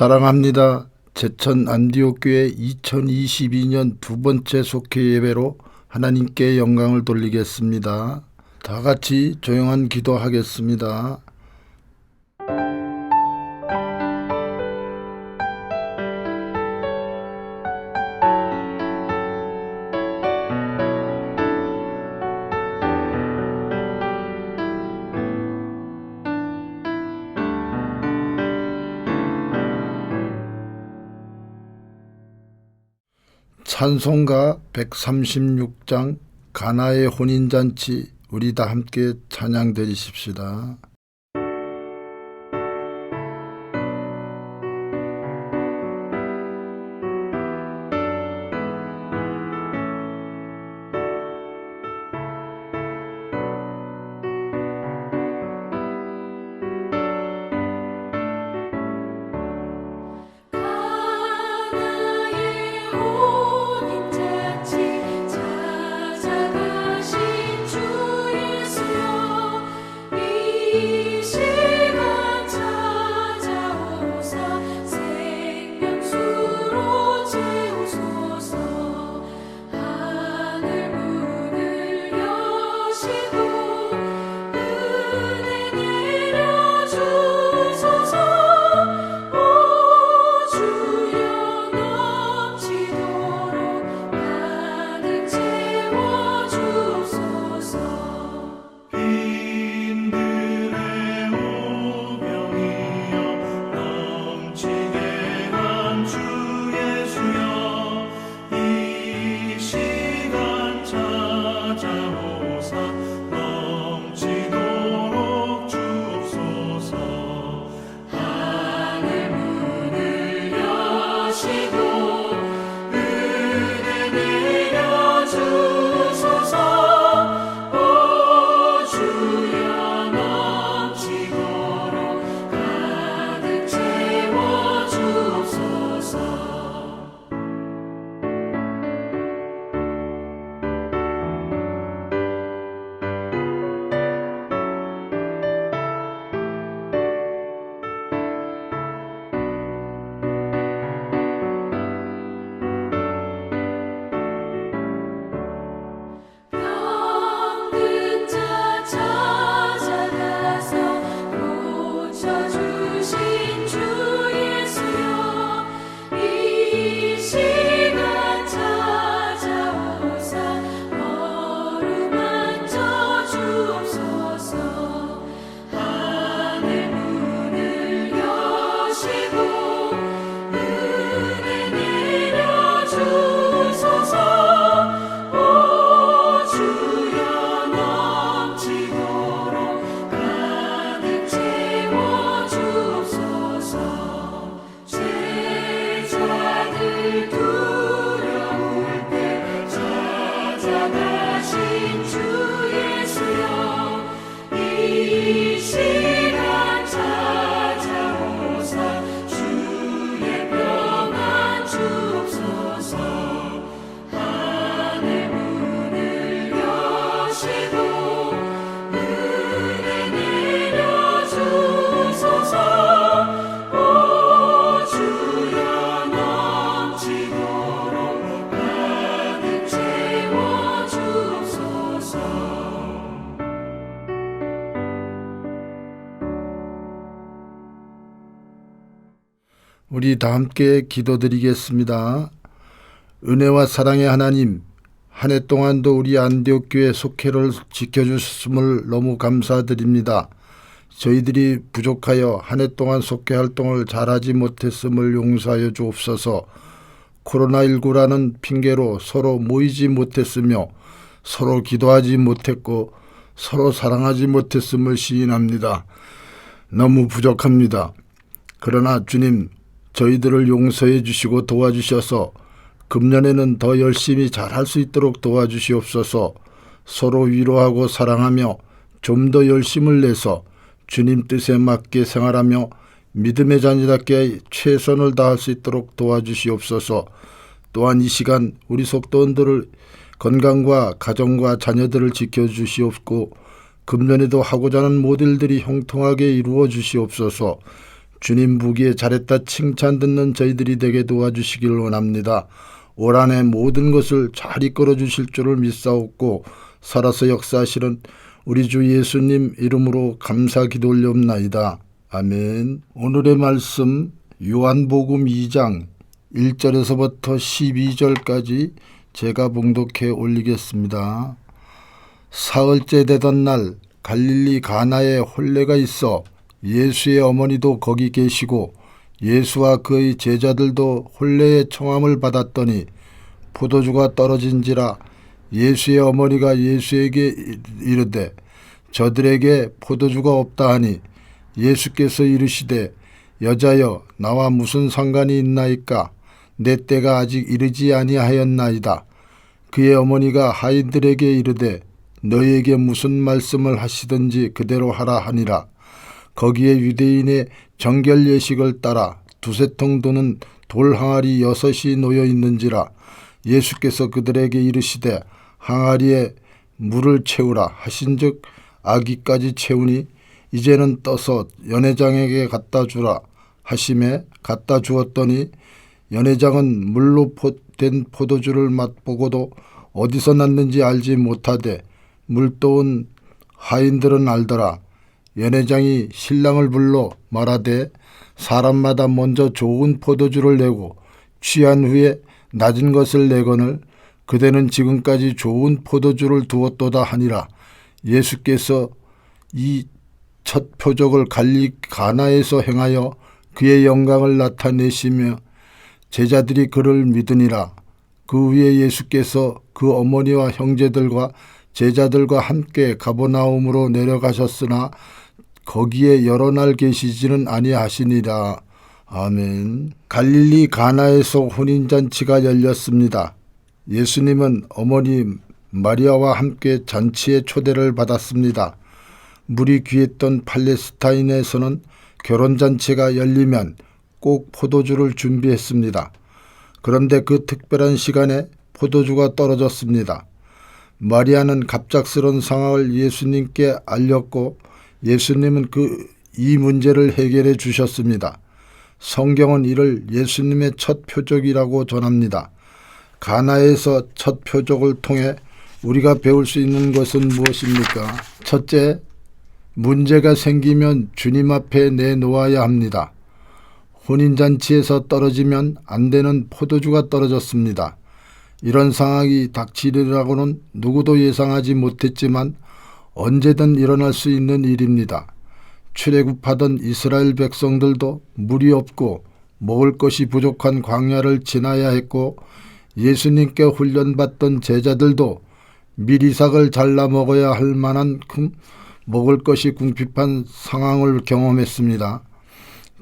사랑합니다. 제천 안디옥교회 2022년 두 번째 속회 예배로 하나님께 영광을 돌리겠습니다. 다 같이 조용한 기도하겠습니다. 찬송가 136장 가나의 혼인잔치 우리 다 함께 찬양 드리십시다. 우리 다 함께 기도드리겠습니다. 은혜와 사랑의 하나님, 한 해 동안도 우리 안디옥교회 속회를 지켜주셨음을 너무 감사드립니다. 저희들이 부족하여 한 해 동안 속회 활동을 잘하지 못했음을 용서하여 주옵소서. 코로나19라는 핑계로 서로 모이지 못했으며 서로 기도하지 못했고 서로 사랑하지 못했음을 시인합니다. 너무 부족합니다. 그러나 주님, 저희들을 용서해 주시고 도와주셔서 금년에는 더 열심히 잘할 수 있도록 도와주시옵소서. 서로 위로하고 사랑하며 좀 더 열심을 내서 주님 뜻에 맞게 생활하며 믿음의 자녀답게 최선을 다할 수 있도록 도와주시옵소서. 또한 이 시간 우리 속도원들을 건강과 가정과 자녀들을 지켜주시옵고 금년에도 하고자 하는 모든 일들이 형통하게 이루어 주시옵소서. 주님 보기에 잘했다 칭찬 듣는 저희들이 되게 도와주시길 원합니다. 올 한 해 모든 것을 잘 이끌어 주실 줄을 믿사옵고 살아서 역사하시는 우리 주 예수님 이름으로 감사 기도 올려옵나이다. 아멘. 오늘의 말씀 요한복음 2장 1절에서부터 12절까지 제가 봉독해 올리겠습니다. 사흘째 되던 날 갈릴리 가나에 혼례가 있어 예수의 어머니도 거기 계시고 예수와 그의 제자들도 혼례의 청함을 받았더니 포도주가 떨어진지라 예수의 어머니가 예수에게 이르되 저들에게 포도주가 없다 하니 예수께서 이르시되 여자여 나와 무슨 상관이 있나이까 내 때가 아직 이르지 아니하였나이다. 그의 어머니가 하인들에게 이르되 너희에게 무슨 말씀을 하시든지 그대로 하라 하니라. 거기에 유대인의 정결 예식을 따라 두세 통 도는 돌 항아리 6이 놓여 있는지라. 예수께서 그들에게 이르시되 항아리에 물을 채우라 하신즉 아기까지 채우니 이제는 떠서 연회장에게 갖다 주라 하심에 갖다 주었더니 연회장은 물로 된 포도주를 맛보고도 어디서 났는지 알지 못하되 물떠온 하인들은 알더라. 연회장이 신랑을 불러 말하되 사람마다 먼저 좋은 포도주를 내고 취한 후에 낮은 것을 내거늘 그대는 지금까지 좋은 포도주를 두었도다 하니라. 예수께서 이 첫 표적을 갈릴리 가나에서 행하여 그의 영광을 나타내시며 제자들이 그를 믿으니라. 그 후에 예수께서 그 어머니와 형제들과 제자들과 함께 가버나움으로 내려가셨으나 거기에 여러 날 계시지는 아니하시니라. 아멘. 갈릴리 가나에서 혼인잔치가 열렸습니다. 예수님은 어머니 마리아와 함께 잔치의 초대를 받았습니다. 물이 귀했던 팔레스타인에서는 결혼잔치가 열리면 꼭 포도주를 준비했습니다. 그런데 그 특별한 시간에 포도주가 떨어졌습니다. 마리아는 갑작스러운 상황을 예수님께 알렸고 예수님은 이 문제를 해결해 주셨습니다. 성경은 이를 예수님의 첫 표적이라고 전합니다. 가나에서 첫 표적을 통해 우리가 배울 수 있는 것은 무엇입니까? 첫째, 문제가 생기면 주님 앞에 내놓아야 합니다. 혼인잔치에서 떨어지면 안 되는 포도주가 떨어졌습니다. 이런 상황이 닥치리라고는 누구도 예상하지 못했지만 언제든 일어날 수 있는 일입니다. 출애굽하던 이스라엘 백성들도 물이 없고 먹을 것이 부족한 광야를 지나야 했고 예수님께 훈련받던 제자들도 밀이삭을 잘라 먹어야 할 만큼 먹을 것이 궁핍한 상황을 경험했습니다.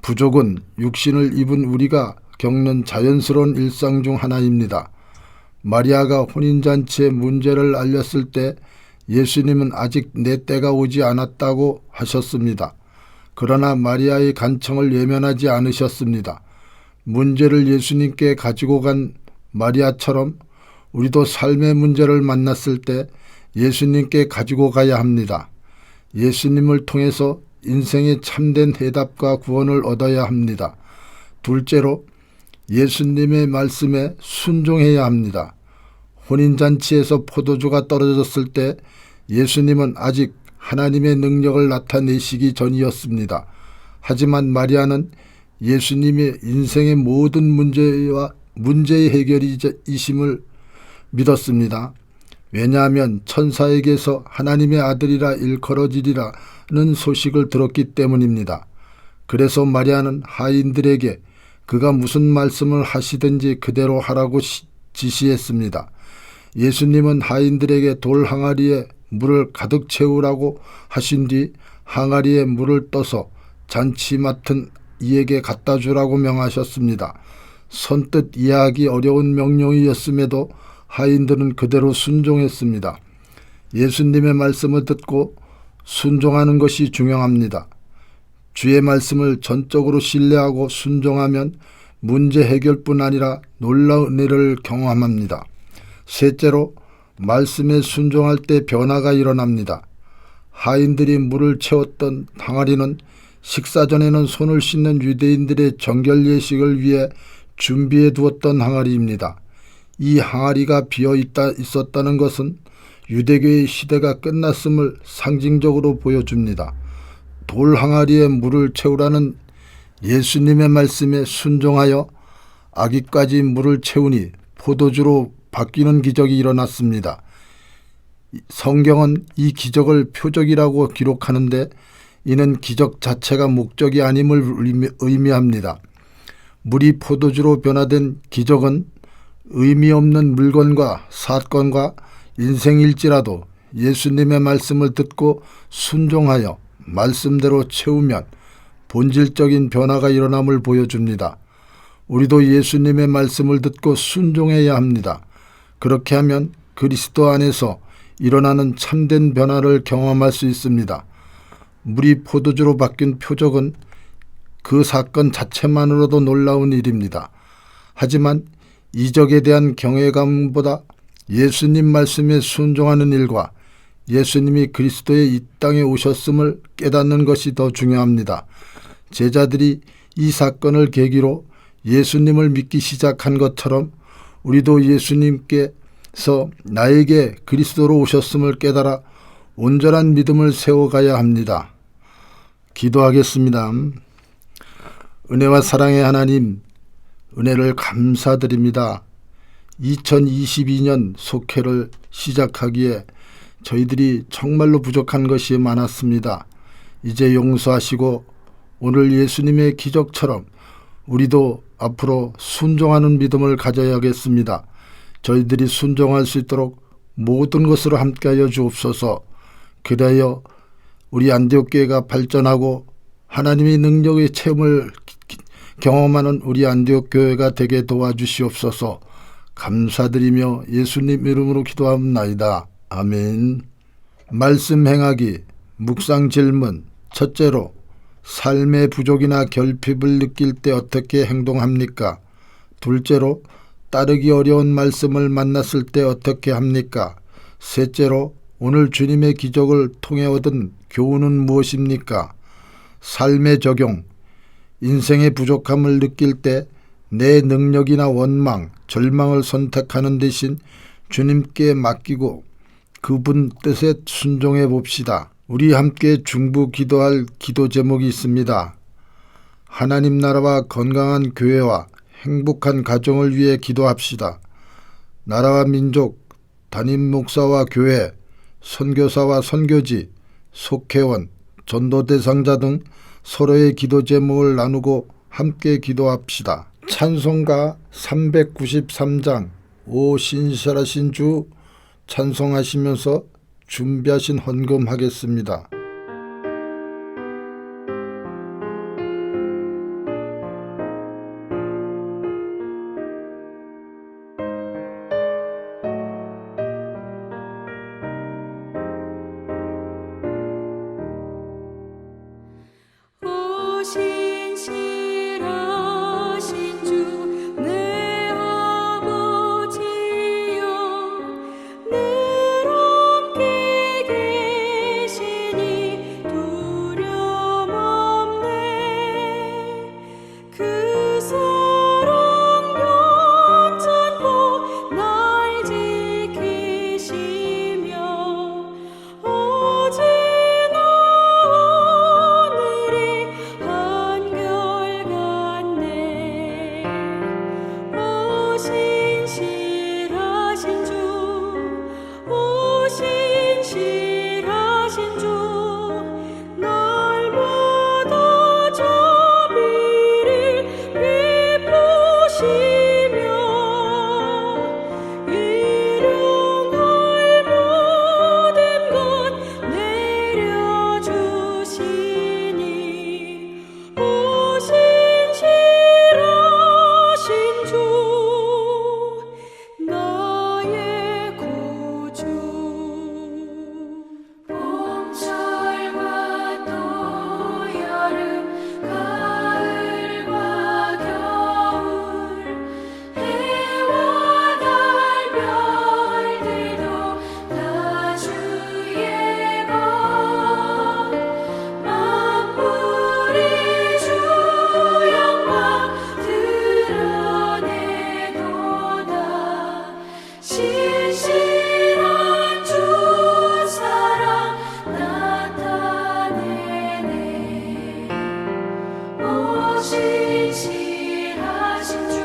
부족은 육신을 입은 우리가 겪는 자연스러운 일상 중 하나입니다. 마리아가 혼인잔치의 문제를 알렸을 때 예수님은 아직 내 때가 오지 않았다고 하셨습니다. 그러나 마리아의 간청을 외면하지 않으셨습니다. 문제를 예수님께 가지고 간 마리아처럼 우리도 삶의 문제를 만났을 때 예수님께 가지고 가야 합니다. 예수님을 통해서 인생의 참된 해답과 구원을 얻어야 합니다. 둘째로 예수님의 말씀에 순종해야 합니다. 혼인잔치에서 포도주가 떨어졌을 때 예수님은 아직 하나님의 능력을 나타내시기 전이었습니다. 하지만 마리아는 예수님의 인생의 모든 문제의 해결이심을 믿었습니다. 왜냐하면 천사에게서 하나님의 아들이라 일컬어지리라는 소식을 들었기 때문입니다. 그래서 마리아는 하인들에게 그가 무슨 말씀을 하시든지 그대로 하라고 지시했습니다. 예수님은 하인들에게 돌 항아리에 물을 가득 채우라고 하신 뒤 항아리에 물을 떠서 잔치 맡은 이에게 갖다 주라고 명하셨습니다. 선뜻 이해하기 어려운 명령이었음에도 하인들은 그대로 순종했습니다. 예수님의 말씀을 듣고 순종하는 것이 중요합니다. 주의 말씀을 전적으로 신뢰하고 순종하면 문제 해결뿐 아니라 놀라운 은혜를 경험합니다. 셋째로 말씀에 순종할 때 변화가 일어납니다. 하인들이 물을 채웠던 항아리는 식사 전에는 손을 씻는 유대인들의 정결 예식을 위해 준비해 두었던 항아리입니다. 이 항아리가 비어 있었다는 것은 유대교의 시대가 끝났음을 상징적으로 보여줍니다. 돌 항아리에 물을 채우라는 예수님의 말씀에 순종하여 아기까지 물을 채우니 포도주로 바뀌는 기적이 일어났습니다. 성경은 이 기적을 표적이라고 기록하는데 이는 기적 자체가 목적이 아님을 의미합니다. 물이 포도주로 변화된 기적은 의미 없는 물건과 사건과 인생일지라도 예수님의 말씀을 듣고 순종하여 말씀대로 채우면 본질적인 변화가 일어남을 보여줍니다. 우리도 예수님의 말씀을 듣고 순종해야 합니다. 그렇게 하면 그리스도 안에서 일어나는 참된 변화를 경험할 수 있습니다. 물이 포도주로 바뀐 표적은 그 사건 자체만으로도 놀라운 일입니다. 하지만 이적에 대한 경외감보다 예수님 말씀에 순종하는 일과 예수님이 그리스도의 이 땅에 오셨음을 깨닫는 것이 더 중요합니다. 제자들이 이 사건을 계기로 예수님을 믿기 시작한 것처럼 우리도 예수님께서 나에게 그리스도로 오셨음을 깨달아 온전한 믿음을 세워가야 합니다. 기도하겠습니다. 은혜와 사랑의 하나님, 은혜를 감사드립니다. 2022년 속회를 시작하기에 저희들이 정말로 부족한 것이 많았습니다. 이제 용서하시고 오늘 예수님의 기적처럼 우리도 앞으로 순종하는 믿음을 가져야겠습니다. 저희들이 순종할 수 있도록 모든 것으로 함께하여 주옵소서. 그래야 우리 안디옥 교회가 발전하고 하나님의 능력의 체험을 경험하는 우리 안디옥 교회가 되게 도와주시옵소서. 감사드리며 예수님 이름으로 기도합니다. 아멘. 말씀 행하기 묵상 질문. 첫째로 삶의 부족이나 결핍을 느낄 때 어떻게 행동합니까? 둘째로 따르기 어려운 말씀을 만났을 때 어떻게 합니까? 셋째로 오늘 주님의 기적을 통해 얻은 교훈은 무엇입니까? 삶의 적용. 인생의 부족함을 느낄 때 내 능력이나 원망, 절망을 선택하는 대신 주님께 맡기고 그분 뜻에 순종해 봅시다. 우리 함께 중부 기도할 기도 제목이 있습니다. 하나님 나라와 건강한 교회와 행복한 가정을 위해 기도합시다. 나라와 민족, 담임 목사와 교회, 선교사와 선교지, 속회원, 전도 대상자 등 서로의 기도 제목을 나누고 함께 기도합시다. 찬송가 393장 오 신실하신 주 찬송하시면서 준비하신 헌금하겠습니다. 나의 신실한 주 사랑 나타내네. 오 신실하신 주,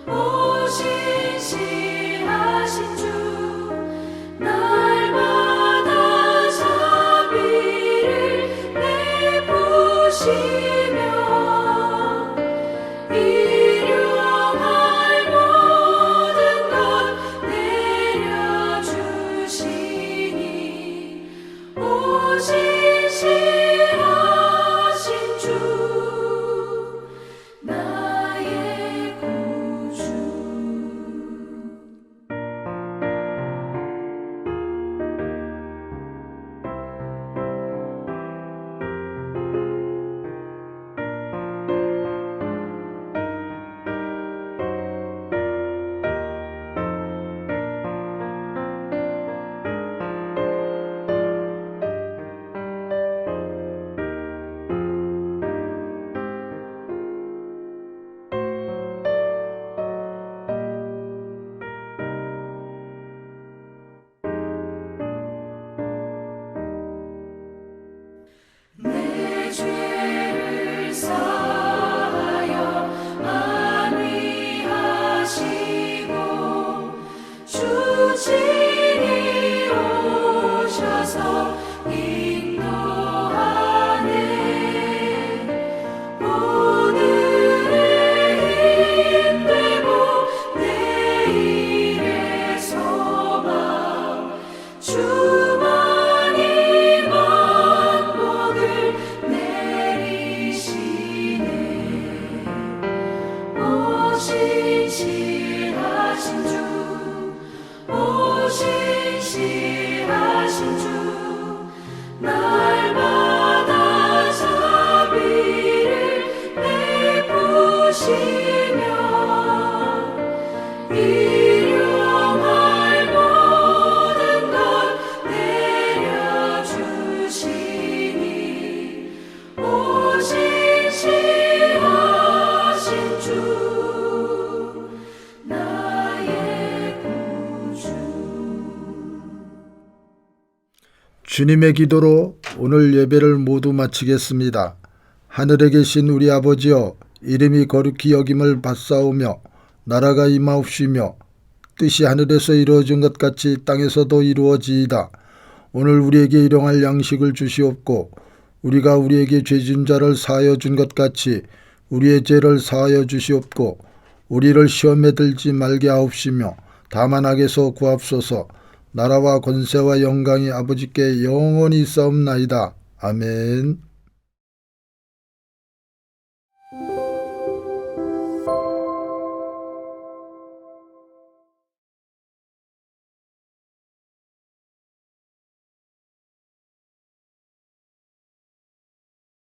오 신실하신 주, 날마다 자비를 베푸시며 일용할 모든 것 내려주시니. 오 신실하신 주, 나의 구주. 내 죄를 사하여 안위하시고 주 친히 오셔서 인도하네. 오늘의 힘되고 내일의 소망, 주만이 만복을 내리시네. 오 신실하신 주, 오 신실하신 주, 날마다 자비를 베푸시며 일용할 모든 것 내려주시니. 오 신실하신 주, 나의 구주. 주님의 기도로 오늘 예배를 모두 마치겠습니다. 하늘에 계신 우리 아버지여, 이름이 거룩히 여김을 받사오며 나라가 임하옵시며 뜻이 하늘에서 이루어진 것 같이 땅에서도 이루어지이다. 오늘 우리에게 일용할 양식을 주시옵고 우리가 우리에게 죄진 자를 사하여 준 것 같이 우리의 죄를 사하여 주시옵고 우리를 시험에 들지 말게 하옵시며 다만 악에서 구하옵소서. 나라와 권세와 영광이 아버지께 영원히 있사옵나이다. 아멘.